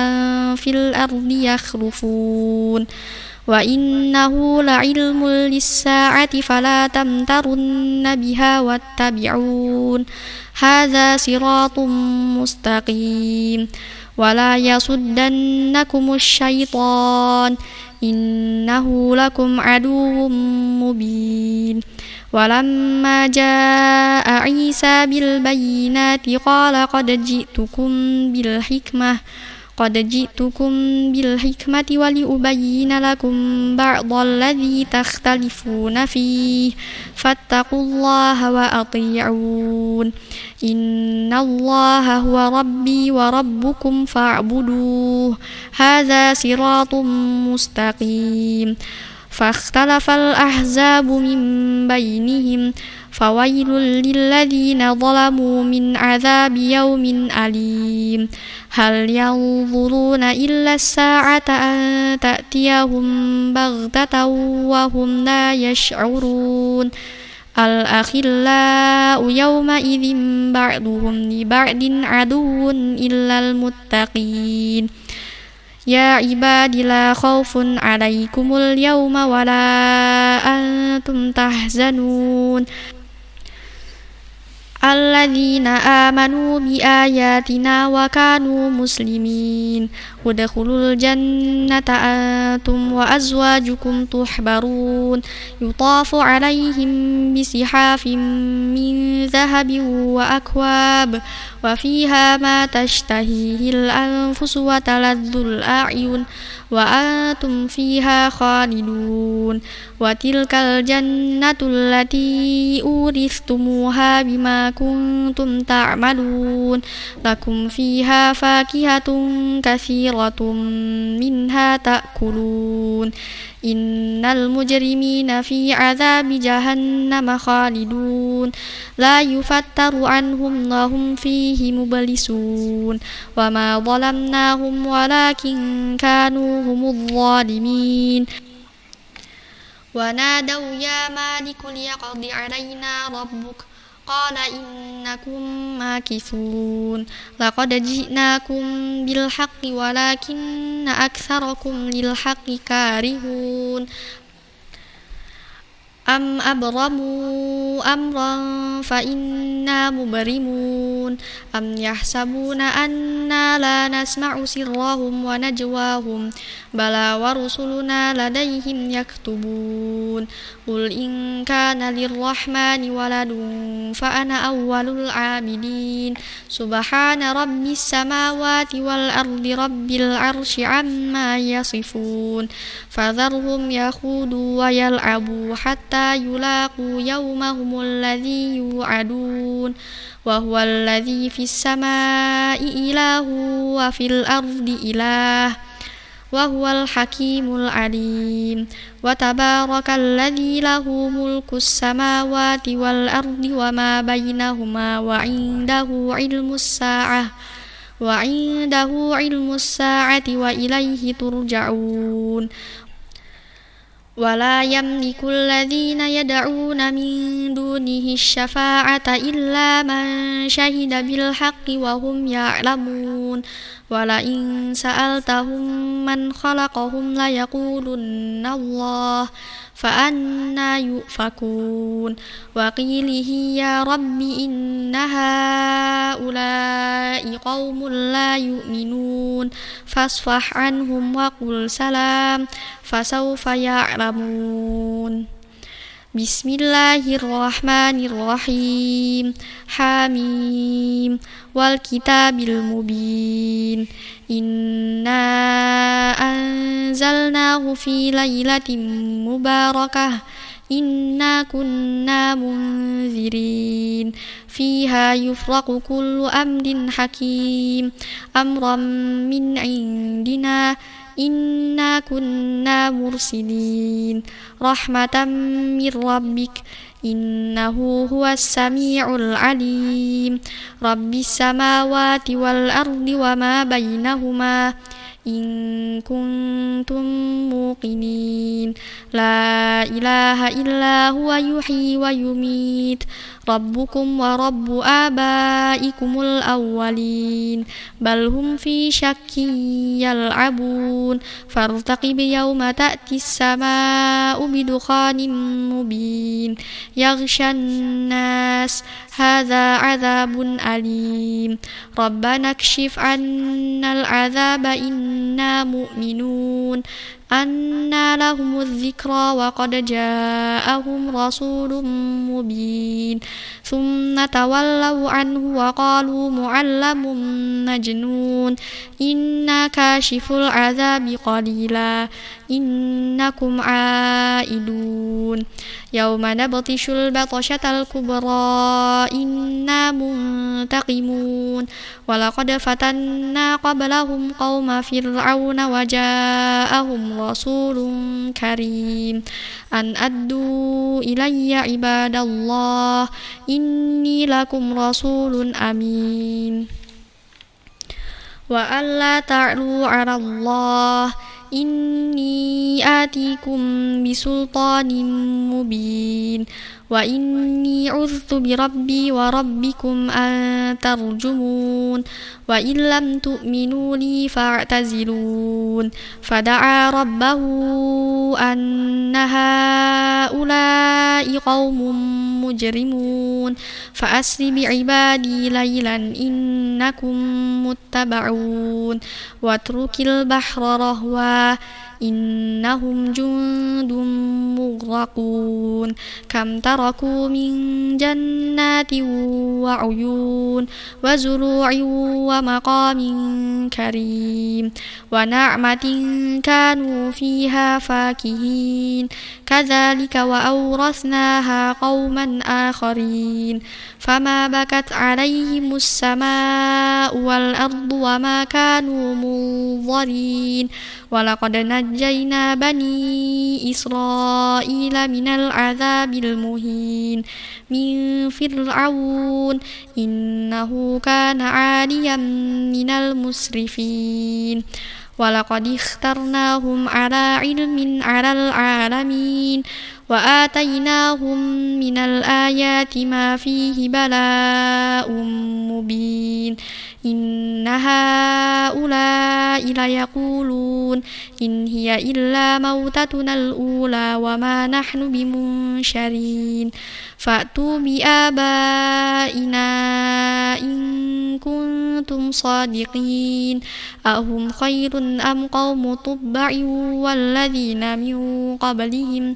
في الأرض يخلفون وإنه لعلم للساعة فلا تمترن بها واتبعون هذا صراط مستقيم ولا يصدنكم الشيطان إنه لكم عدو مبين ولما جاء عيسى بالبينات قال قد جئتكم بالحكمة ولأبين لكم بعض الذي تختلفون فيه فاتقوا الله وأطيعون إن الله هو ربي وربكم فاعبدوه هذا صراط مستقيم فاختلف الأحزاب من بينهم فويل للذين ظلموا من عذاب يوم أليم هل ينظرون إلا الساعة أن تأتيهم بغتة وهم لا يشعرون الأخلاء يومئذ بعضهم لبعض عدو إلا المتقين يا عباد لا خوف عليكم اليوم ولا أنتم تحزنون الذين آمنوا بآياتنا وكانوا مسلمين ادخلوا الجنة أنتم وأزواجكم تحبرون يطاف عليهم بصحاف من ذهب وأكواب وفيها ما تشتهيه الأنفس وتلذ الأعين وأنتم فيها خالدون وتلك الجنة التي أورثتموها بما كنتم تعملون لكم فيها فاكهة كثيرة منها تأكلون إن المجرمين في عذاب جهنم خالدون لا يفتر عنهم وهم فيه مبلسون وما ظلمناهم ولكن كانوا هم الظالمين ونادوا يا مالك ليقض علينا ربك قال إنكم ماكثون لقد جئناكم بالحق ولكن أكثركم للحق كارهون أم أبرموا أمرا فإنا مبرمون أم يحسبون أنا لا نسمع سرهم ونجواهم بلى ورسلنا لديهم يكتبون قل إن كان للرحمن ولد فأنا أول العابدين سبحان رب السماوات والأرض رب العرش عما يصفون فذرهم يخوضوا ويلعبوا حتى يلاقوا يومهم الذي يوعدون وهو الذي في السماء إله وفي الأرض إله وهو الحكيم العليم وتبارك الذي له ملك السماوات والأرض وما بينهما وعنده علم الساعة وإليه ترجعون ولا يملك الذين يدعون من دونه الشفاعة إلا من شهد بالحق وهم يعلمون ولئن سألتهم من خلقهم ليقولن الله فأنى يؤفكون وقيله يا رب إن هؤلاء قوم لا يؤمنون فاصفح عنهم وقل سلام فسوف يعلمون بسم الله الرحمن الرحيم حميم والكتاب المبين إنا أنزلناه في ليلة مباركة إنا كنا منذرين فيها يفرق كل أمر حكيم أمرا من عندنا إنا كنا مرسلين رحمة من ربك إنه هو السميع العليم رب السماوات والأرض وما بينهما إن كنتم موقنين لا إله إلا هو يحيي ويميت ربكم ورب آبائكم الأولين بل هم في شك يلعبون فارتقب يوم تأتي السماء بدخان مبين يغشى الناس هذا عذاب أليم ربنا اكشف عنا العذاب إنا مؤمنون أنى لهم الذكرى وقد جاءهم رسول مبين ثم تولوا عنه وقالوا معلم مجنون إنا كاشف العذاب قليلا إنكم عائدون يوم نبطش البطشة الكبرى إنا منتقمون ولقد فتنا قبلهم قوم فرعون وجاءهم رسول كريم أن أدوا إلي عباد الله إني لكم رسول أمين وأن لا تعلوا على الله إني آتيكم بسلطان مبين وإني عذت بربي وربكم أن ترجمون وإن لم تؤمنوا لي فاعتزلون فدعا ربه أن هؤلاء قوم مجرمون فأسر بعبادي ليلا إنكم متبعون واترك البحر رهوا إنهم جند مغرقون كم تركوا من جنات وعيون وزروع ومقام كريم ونعمة كانوا فيها فاكهين كذلك وأورثناها قوما آخرين فما بكت عليهم السماء والأرض وما كانوا منظرين ولقد نجينا بني إسرائيل من العذاب المهين من فرعون إنه كان عاليا من المسرفين ولقد اخترناهم على علم على العالمين وآتيناهم من الآيات ما فيه بلاء مبين إن هؤلاء ليقولون إن هي إلا موتتنا الأولى وما نحن بمنشرين فأتوا بآبائنا إن كنتم صادقين أهم خير أم قوم تبع والذين من قبلهم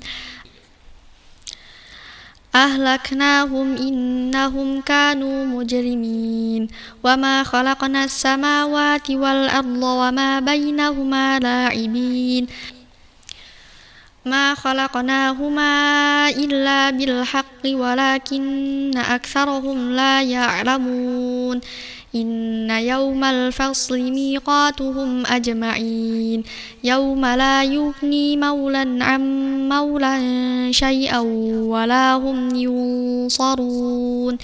أهلكناهم إنهم كانوا مجرمين وما خلقنا السماوات والأرض وما بينهما لاعبين ما خلقناهما إلا بالحق ولكن أكثرهم لا يعلمون إن يوم الفصل ميقاتهم أجمعين يوم لا يغني مولى عن مولى شيئا ولا هم ينصرون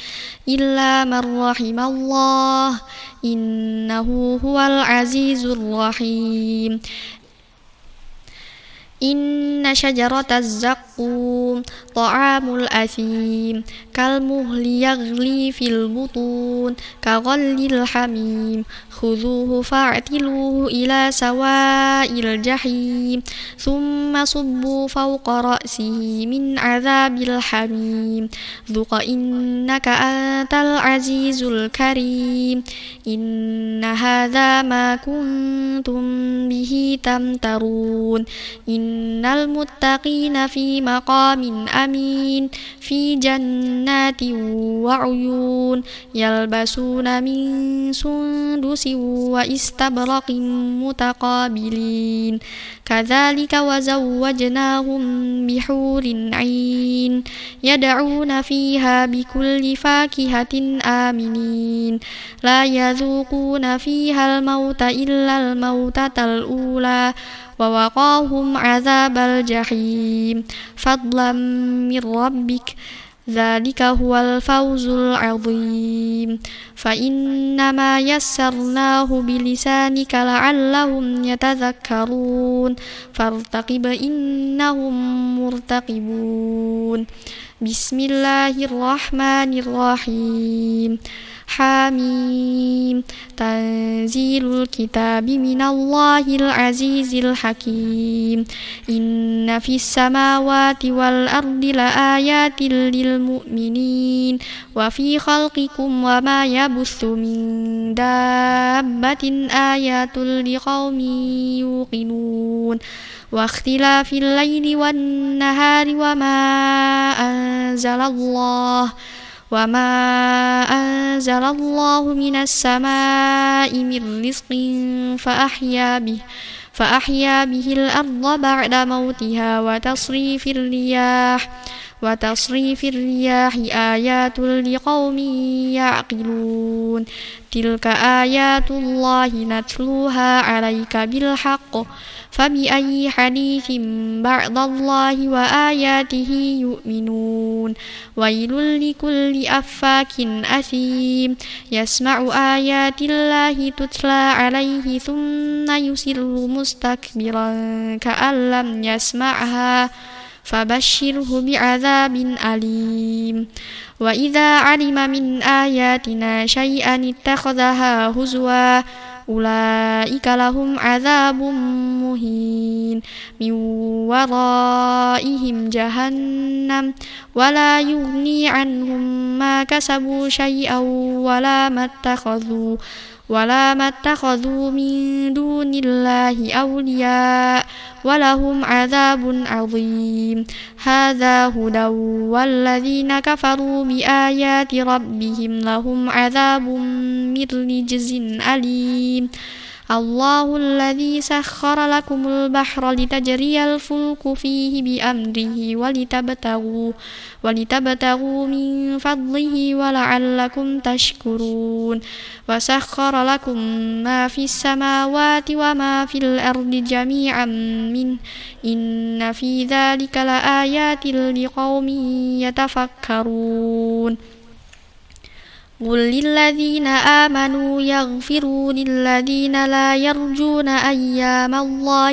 إلا من رحم الله إنه هو العزيز الرحيم إن شجرة الزقوم طعام الأثيم كالمهل يغلي في البطون كغلي الحميم خذوه فاعتلوه إلى سواء الجحيم ثم صبوا فوق رأسه من عذاب الحميم ذق إنك أنت العزيز الكريم إن هذا ما كنتم به تمترون إن المتقين في مقام أمين في جنات وعيون يلبسون من سندس وإستبرق متقابلين كذلك وزوجناهم بحور عين يدعون فيها بكل فاكهة آمنين لا يذوقون فيها الموت إلا الموتة الأولى ووقاهم عذاب الجحيم فضلا من ربك ذلك هو الفوز العظيم فإنما يسرناه بلسانك لعلهم يتذكرون فارتقب إنهم مرتقبون بسم الله الرحمن الرحيم حاميم تنزيل الكتاب من الله العزيز الحكيم إن في السماوات والأرض لآيات للمؤمنين وفي خلقكم وما يبث من دابة آيات لقوم يوقنون واختلاف الليل والنهار وما أنزل الله من السماء من رزق فأحيا به الأرض بعد موتها وتصريف الرياح آيات لقوم يعقلون تلك آيات الله نتلوها عليك بالحق فبأي حديث بعد الله وآياته يؤمنون ويل لكل أفاك أثيم يسمع آيات الله تتلى عليه ثم يصر مستكبرا كأن لم يسمعها فبشره بعذاب أليم وإذا علم من آياتنا شيئا اتخذها هزوا أولئك لهم عذاب مهين من ورائهم جهنم ولا يغني عنهم ما كسبوا شيئا ولا ما اتخذوا من دون الله أولياء ولهم عذاب عظيم هذا هدى والذين كفروا بآيات ربهم لهم عذاب من رجز أليم الله الذي سخر لكم البحر لتجري الفلك فيه بأمره ولتبتغوا من فضله ولعلكم تشكرون وسخر لكم ما في السماوات وما في الأرض جميعا منه إن في ذلك لآيات لقوم يتفكرون قل للذين آمنوا يغفروا للذين لا يرجون أيام الله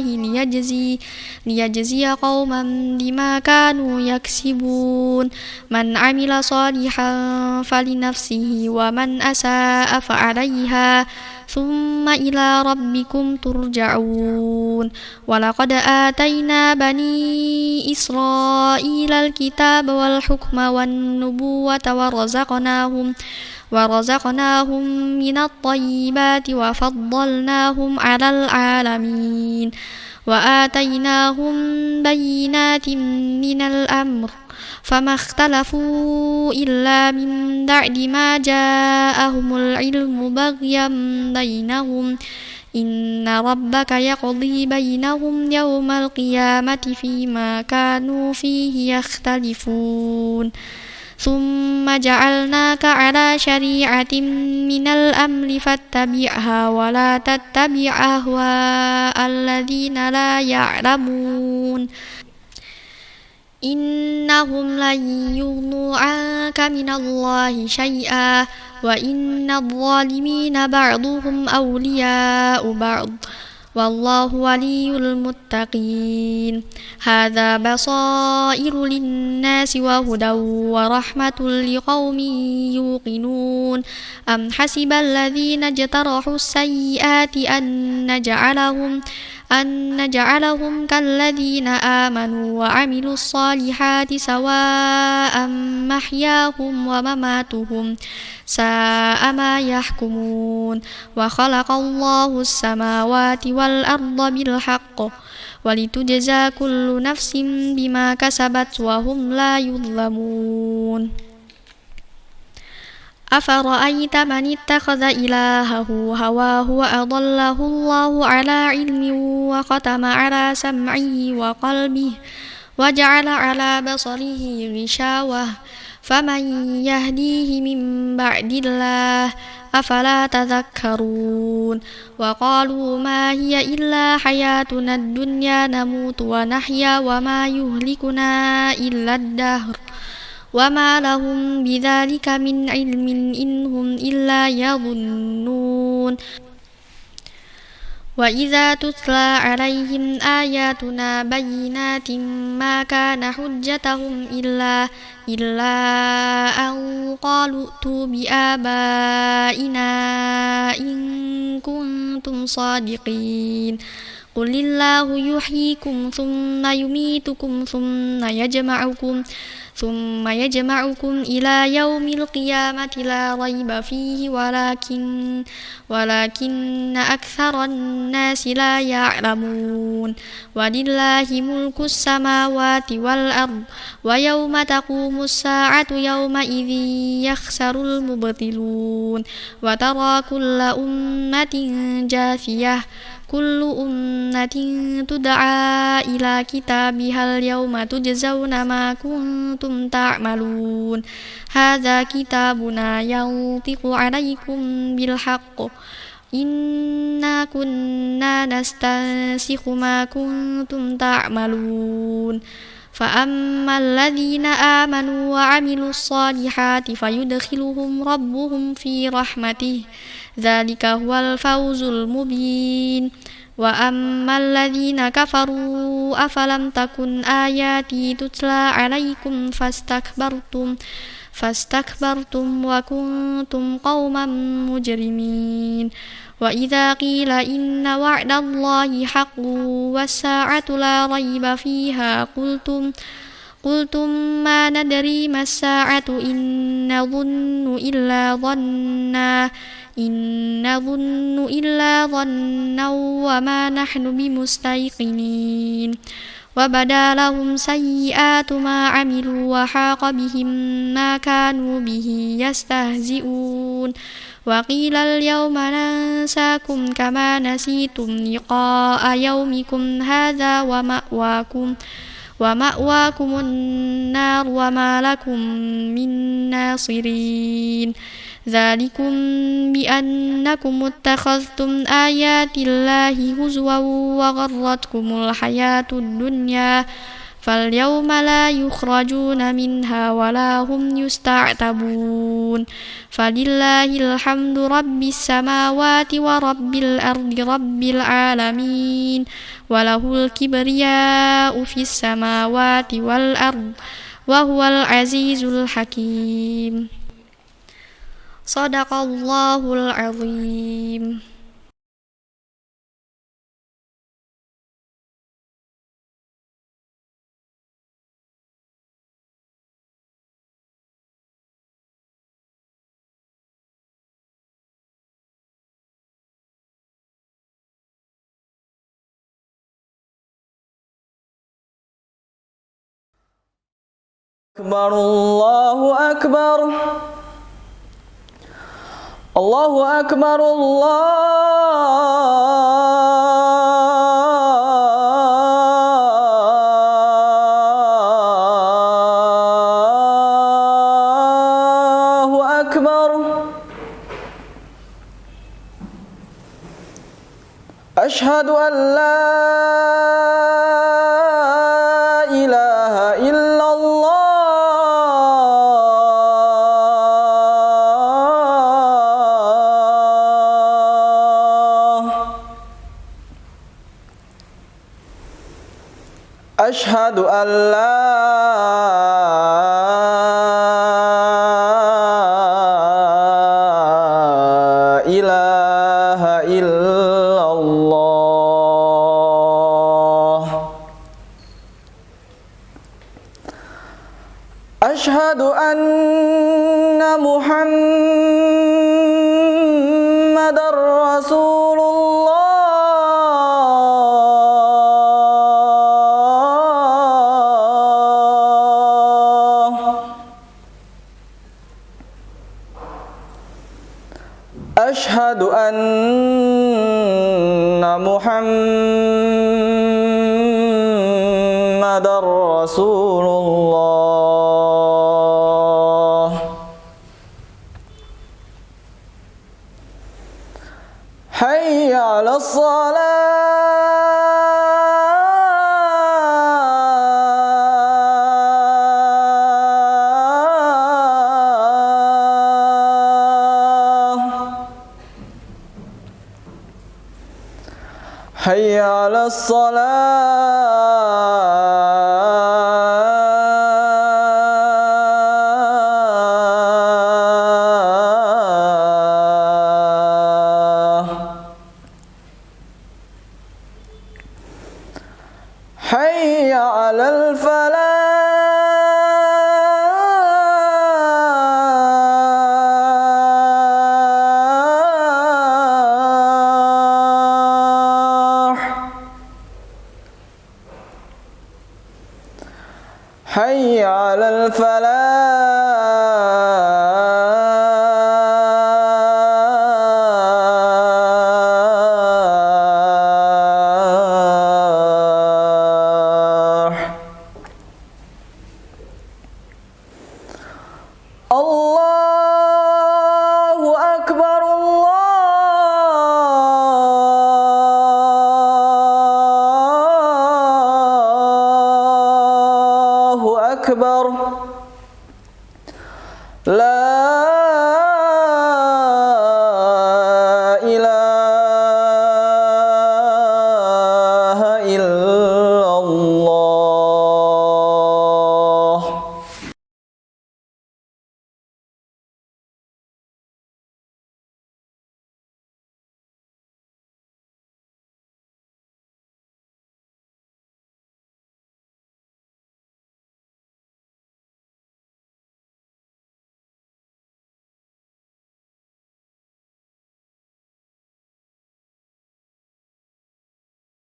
ليجزي قوما بما كانوا يكسبون من عمل صالحا فلنفسه ومن أساء فعليها ثم إلى ربكم ترجعون ولقد آتينا بني إسرائيل الكتاب والحكم والنبوة ورزقناهم من الطيبات وفضلناهم على العالمين وآتيناهم بينات من الأمر فما اختلفوا إلا من بعد ما جاءهم العلم بغيا بينهم إن ربك يقضي بينهم يوم القيامة فيما كانوا فيه يختلفون ثم جعلناك على شريعة من الأمر فاتبعها ولا تتبع أهواء الذين لا يعلمون إنهم لن يغنوا عنك من الله شيئا وإن الظالمين بعضهم أولياء بعض والله ولي المتقين هذا بصائر للناس وهدى ورحمة لقوم يوقنون أم حسب الذين اجترحوا السيئات أن نجعلهم كالذين آمنوا وعملوا الصالحات سواء محياهم ومماتهم ساء ما يحكمون وخلق الله السماوات والأرض بالحق ولتجزى كل نفس بما كسبت وهم لا يظلمون أفرأيت من اتخذ إلهه هواه وأضله الله على علم وختم على سمعه وقلبه وجعل على بصره غشاوة فمن يهديه من بعد الله أفلا تذكرون وقالوا ما هي إلا حياتنا الدنيا نموت ونحيا وما يهلكنا إلا الدهر وما لهم بذلك من علم إن هم إلا يظنون وإذا تتلى عليهم آياتنا بينات ما كان حجتهم إلا أن قالوا ائتوا بآبائنا إن كنتم صادقين قل الله يحييكم ثم يميتكم ثم يجمعكم إلى يوم القيامة لا ريب فيه ولكن أكثر الناس لا يعلمون ولله ملك السماوات والأرض ويوم تقوم الساعة يومئذ يخسر المبطلون وترى كل أمة جاثية كل أمة تدعى إلى كتابها اليوم تجزون ما كنتم تعملون هذا كتابنا ينطق عليكم بالحق إنا كنا نستنسخ ما كنتم تعملون فأما الذين آمنوا وعملوا الصالحات فيدخلهم ربهم في رحمته ذلك هو الفوز المبين وأما الذين كفروا أفلم تكن آياتي تتلى عليكم فاستكبرتم وكنتم قوما مجرمين وإذا قيل إن وعد الله حق والساعة لا ريب فيها قلتم ما ندري ما الساعة إن نظن إلا ظنا وما نحن بمستيقنين وبدا لهم سيئات ما عملوا وحاق بهم ما كانوا به يستهزئون وقيل اليوم ننساكم كما نسيتم لقاء يومكم هذا ومأواكم النار وما لكم من ناصرين ذلكم بأنكم اتخذتم آيات الله هزوا وغرتكم الحياة الدنيا فاليوم لا يخرجون منها ولا هم يستعتبون فلله الحمد رب السماوات ورب الأرض رب العالمين وله الكبرياء في السماوات والأرض وهو العزيز الحكيم صدق الله العظيم. أكبر الله أكبر الله أكبر الله أكبر أشهد أن لا إله إلا الله أشهد أن لا إله إلا الله أشهد أن محمدًا رسول الله أشهد أن محمدًا رسول الله حي على الصلاة حي على الصلاة حي على الفلاح حي على الفلاح الله أكبر الله أكبر لا